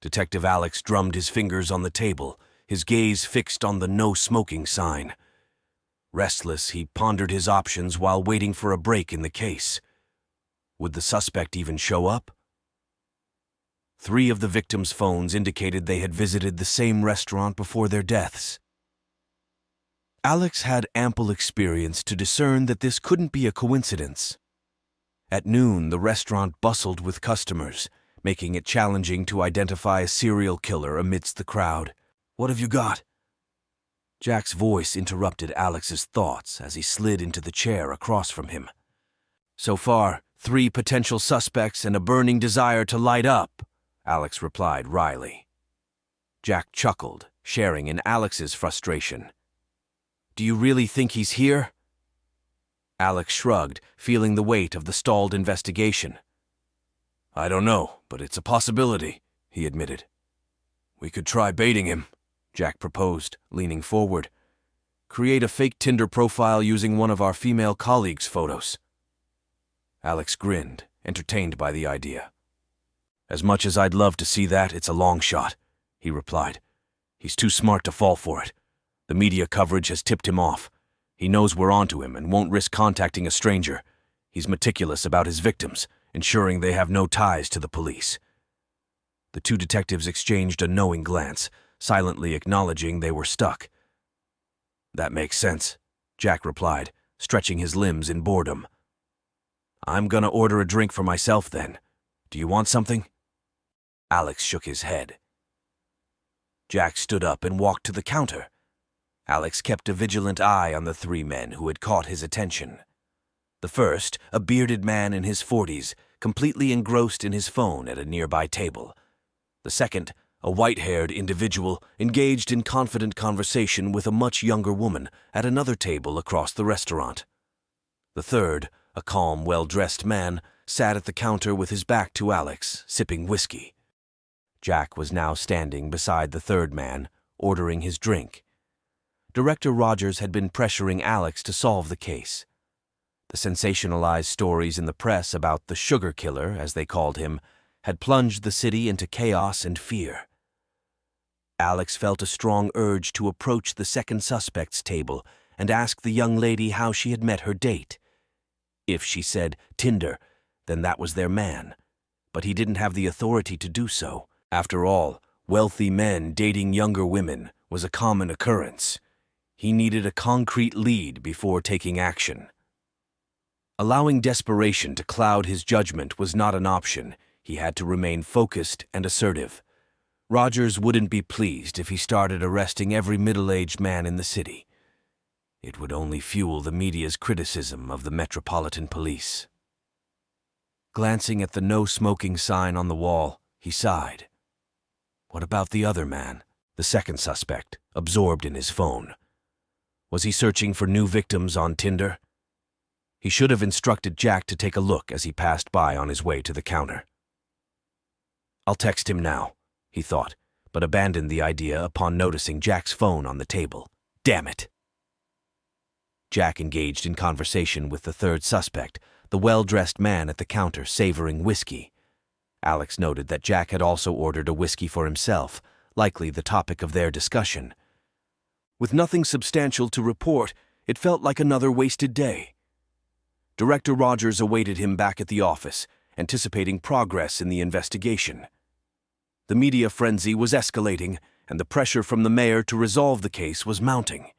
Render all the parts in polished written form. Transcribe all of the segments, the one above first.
Detective Alex drummed his fingers on the table, his gaze fixed on the no smoking sign. Restless, he pondered his options while waiting for a break in the case. Would the suspect even show up? 3 of the victims' phones indicated they had visited the same restaurant before their deaths. Alex had ample experience to discern that this couldn't be a coincidence. At noon, the restaurant bustled with customers, making it challenging to identify a serial killer amidst the crowd. "What have you got?" Jack's voice interrupted Alex's thoughts as he slid into the chair across from him. "So far, 3 potential suspects and a burning desire to light up," Alex replied wryly. Jack chuckled, sharing in Alex's frustration. "Do you really think he's here?" Alex shrugged, feeling the weight of the stalled investigation. "I don't know, but it's a possibility," he admitted. "We could try baiting him," Jack proposed, leaning forward. "Create a fake Tinder profile using one of our female colleagues' photos." Alex grinned, entertained by the idea. "As much as I'd love to see that, it's a long shot," he replied. "He's too smart to fall for it. The media coverage has tipped him off. He knows we're onto him and won't risk contacting a stranger. He's meticulous about his victims, ensuring they have no ties to the police." The 2 detectives exchanged a knowing glance, silently acknowledging they were stuck. "That makes sense," Jack replied, stretching his limbs in boredom. "I'm gonna order a drink for myself then. Do you want something?" Alex shook his head. Jack stood up and walked to the counter. Alex kept a vigilant eye on the 3 men who had caught his attention. The first, a bearded man in his 40s, completely engrossed in his phone at a nearby table. The second, a white-haired individual, engaged in confident conversation with a much younger woman at another table across the restaurant. The third, a calm, well-dressed man, sat at the counter with his back to Alex, sipping whiskey. Jack was now standing beside the third man, ordering his drink. Director Rogers had been pressuring Alex to solve the case. The sensationalized stories in the press about the sugar killer, as they called him, had plunged the city into chaos and fear. Alex felt a strong urge to approach the second suspect's table and ask the young lady how she had met her date. If she said Tinder, then that was their man. But he didn't have the authority to do so. After all, wealthy men dating younger women was a common occurrence. He needed a concrete lead before taking action. Allowing desperation to cloud his judgment was not an option. He had to remain focused and assertive. Rogers wouldn't be pleased if he started arresting every middle-aged man in the city. It would only fuel the media's criticism of the Metropolitan Police. Glancing at the no-smoking sign on the wall, he sighed. What about the other man, the second suspect, absorbed in his phone? Was he searching for new victims on Tinder? He should have instructed Jack to take a look as he passed by on his way to the counter. "I'll text him now," he thought, but abandoned the idea upon noticing Jack's phone on the table. Damn it! Jack engaged in conversation with the third suspect, the well-dressed man at the counter savoring whiskey. Alex noted that Jack had also ordered a whiskey for himself, likely the topic of their discussion. With nothing substantial to report, it felt like another wasted day. Director Rogers awaited him back at the office, anticipating progress in the investigation. The media frenzy was escalating, and the pressure from the mayor to resolve the case was mounting.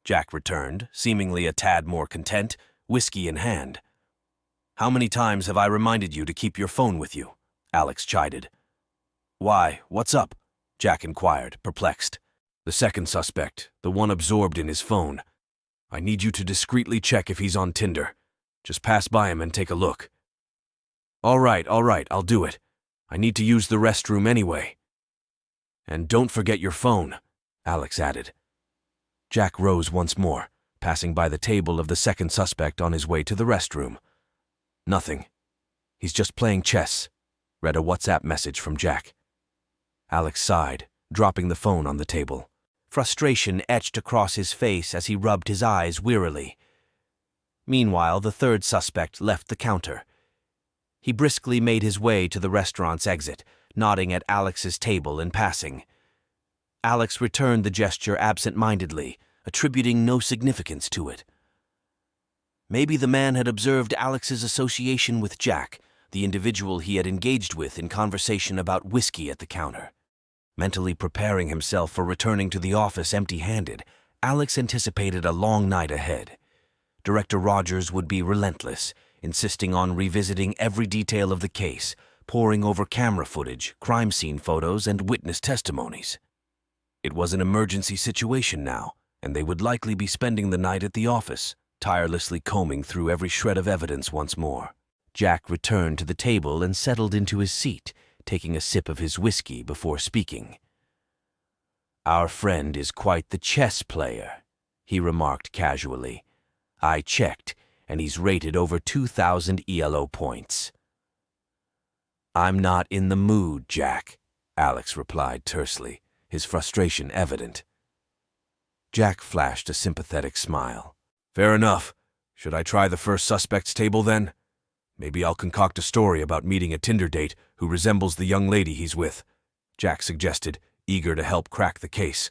Jack returned, seemingly a tad more content, whiskey in hand. "How many times have I reminded you to keep your phone with you?" Alex chided. "Why, what's up?" Jack inquired, perplexed. "The second suspect, the one absorbed in his phone. I need you to discreetly check if he's on Tinder. Just pass by him and take a look." All right, I'll do it. I need to use the restroom anyway." "And don't forget your phone," Alex added. Jack rose once more, passing by the table of the second suspect on his way to the restroom. "Nothing. He's just playing chess," read a WhatsApp message from Jack. Alex sighed, dropping the phone on the table. Frustration etched across his face as he rubbed his eyes wearily. Meanwhile, the third suspect left the counter. He briskly made his way to the restaurant's exit, nodding at Alex's table in passing. Alex returned the gesture absent-mindedly, attributing no significance to it. Maybe the man had observed Alex's association with Jack, the individual he had engaged with in conversation about whiskey at the counter. Mentally preparing himself for returning to the office empty-handed, Alex anticipated a long night ahead. Director Rogers would be relentless, insisting on revisiting every detail of the case, poring over camera footage, crime scene photos, and witness testimonies. It was an emergency situation now, and they would likely be spending the night at the office, tirelessly combing through every shred of evidence once more. Jack returned to the table and settled into his seat, taking a sip of his whiskey before speaking. "Our friend is quite the chess player," he remarked casually. "I checked, and he's rated over 2,000 ELO points." "I'm not in the mood, Jack," Alex replied tersely, his frustration evident. Jack flashed a sympathetic smile. "Fair enough. Should I try the first suspect's table then? Maybe I'll concoct a story about meeting a Tinder date who resembles the young lady he's with," Jack suggested, eager to help crack the case.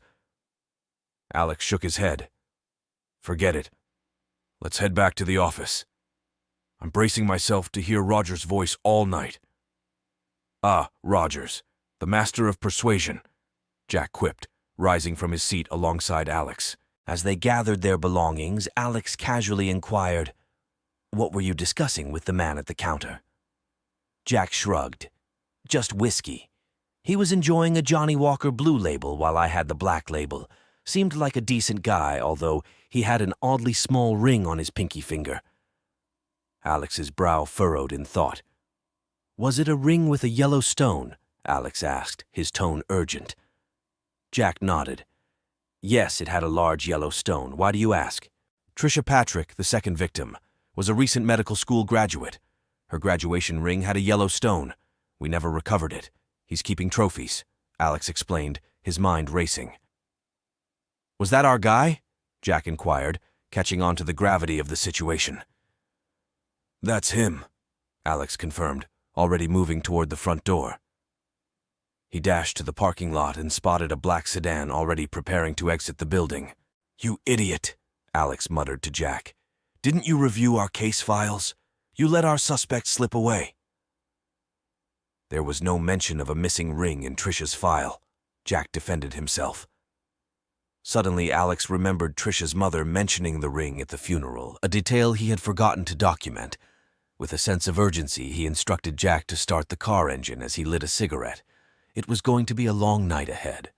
Alex shook his head. "Forget it. Let's head back to the office. I'm bracing myself to hear Roger's voice all night." "Ah, Rogers, the master of persuasion," Jack quipped, rising from his seat alongside Alex. As they gathered their belongings, Alex casually inquired, "What were you discussing with the man at the counter?" Jack shrugged. "Just whiskey. He was enjoying a Johnny Walker Blue Label while I had the Black Label. Seemed like a decent guy, although he had an oddly small ring on his pinky finger." Alex's brow furrowed in thought. "Was it a ring with a yellow stone?" Alex asked, his tone urgent. Jack nodded. "Yes, it had a large yellow stone. Why do you ask?" "Tricia Patrick, the second victim, was a recent medical school graduate. Her graduation ring had a yellow stone. We never recovered it. He's keeping trophies," Alex explained, his mind racing. "Was that our guy?" Jack inquired, catching on to the gravity of the situation. "That's him," Alex confirmed, already moving toward the front door. He dashed to the parking lot and spotted a black sedan already preparing to exit the building. "You idiot," Alex muttered to Jack. "Didn't you review our case files? You let our suspect slip away." There was no mention of a missing ring in Tricia's file, Jack defended himself. Suddenly, Alex remembered Tricia's mother mentioning the ring at the funeral, a detail he had forgotten to document. With a sense of urgency, he instructed Jack to start the car engine as he lit a cigarette. It was going to be a long night ahead.